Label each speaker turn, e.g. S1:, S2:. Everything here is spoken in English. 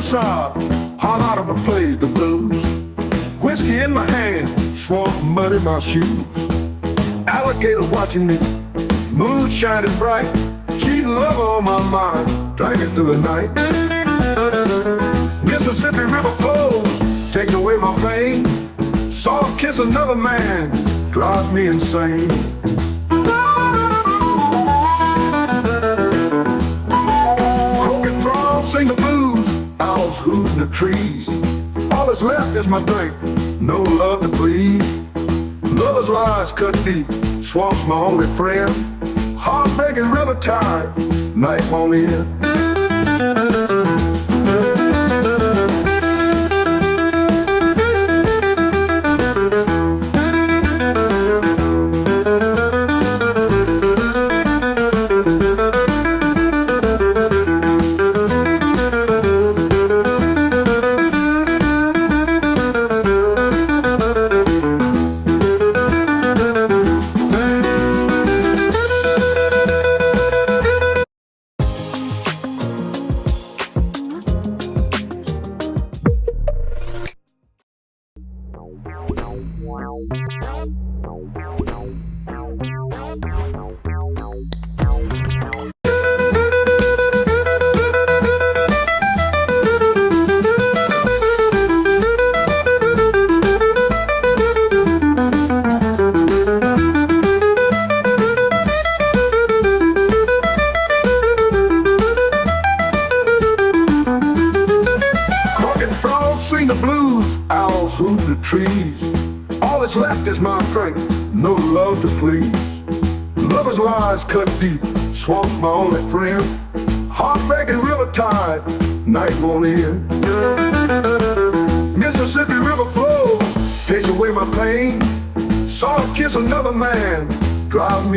S1: sob, hot out of a place, the blues. Whiskey in my hand, swamp mud in my shoes. Alligator watching me, moon shining bright. Cheating lover on my mind, drinking through the night. Mississippi River flows, takes away my pain. Saw her kiss another man, drives me insane. Croaking frogs sing the blues, owls hoot in the trees. All that's left is my drink, no love to please. Lover's lies cut deep, swamp's my only friend. Heartbreaking river tide, night won't end. Sing the blues, owls hoot the trees. All that's left is my drink, no love to please. Lover's lies cut deep, swamp's my only friend. Heartbreaking river tide, night won't end. Mississippi River flows, takes away my pain. Saw her kiss another man, drives me